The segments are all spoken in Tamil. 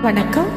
வணக்கம்.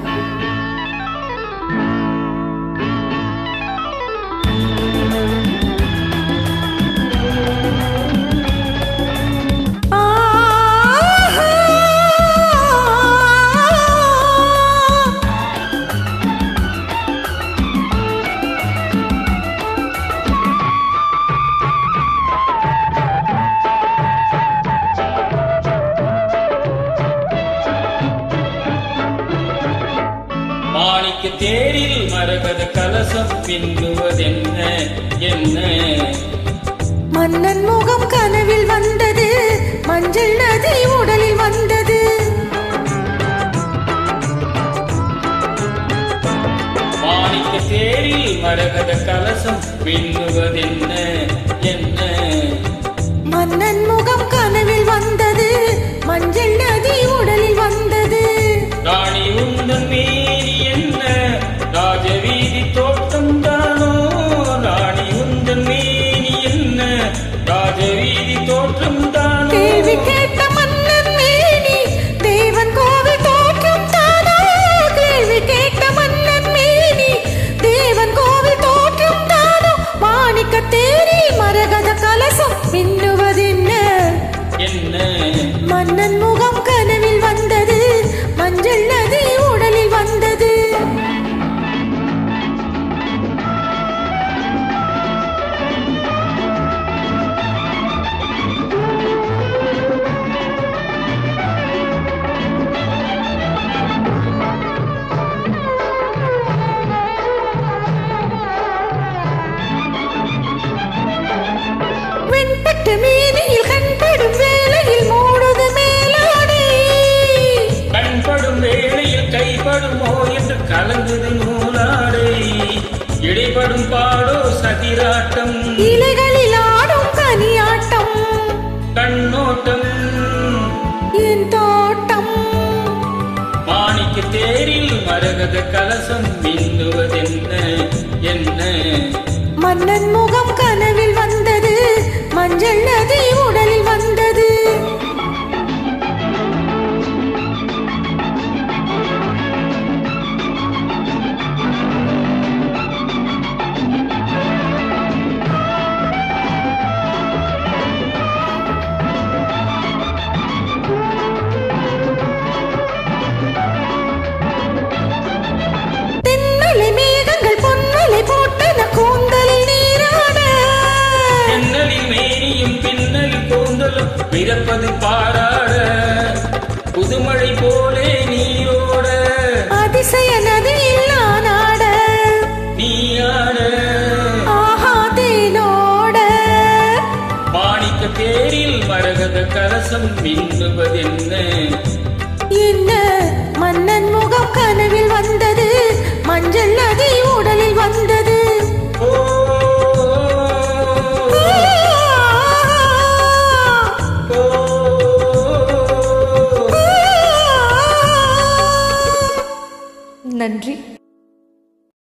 மாணிக்க தேரில் மரகத கலசம் பின்னுவதென்ன என்ன? மன்னன் முகம் கனவில் வந்தது, மஞ்சள் நதி உடலில் வந்தது. மாணிக்க தேரில் மரகத கலசம் பின்னுவதென்ன என்ன? மன்னன் முகம் கனவில் வந்தது, மஞ்சள் நதி உடலில் வந்தது. ராணி உந்தன் மேனி என்ன? ராஜவீதி தோட்டம் தானோ? ராணி உந்தன் மேனி என்ன? ராஜவீதி தோட்டம் தானோ? கேள்வி கேட்ட மன்னன் மேனி தேவன் கோவில் தோற்றம் தானோ? கேள்வி கேட்ட மன்னன் மேனி தேவன் கோவில் தோற்றம் தானோ? மாணிக்க தேரி மரகத கலசம் மின்னுவதென்ன என்ன? மன்னன் முகம் கனவில் வந்தது, மஞ்சள் நதி உடலில் வந்தது. வெண்பட்டு மேனியில் கண்படும் வேளையில் மூடுது மேலாடை. கண்படும் வேளையில் கைப்படுமோ என்று கலங்குது நூலாடை. இடைப்படும் பாடோ சதிராட்டம், இலைகளில் ஆடும் கனியாட்டம். கண்ணோட்டம் என் தோட்டம். மாணிக்க தேரில் மரகத கலசம் மின்னுவதென்ன என்ன? மன்னன் முகம் கனவில் வந்தது, மஞ்சள் நதி உடலில் வந்தது. தென்மலை மேகங்கள் பொன்மலை போட்டன கூந்தலில் நீராட. பின்னலில் மேனியும் பின்னலில் கூந்தலும் பிறப்பது பாராட. புதுமழை போலே நீரோட அதிசய நதியில் நானாட. நீயாட. ஆஹா தேனோட. மாணிக்க தேரில் மரகத கலசம் மின்னுவதென்ன என்ன?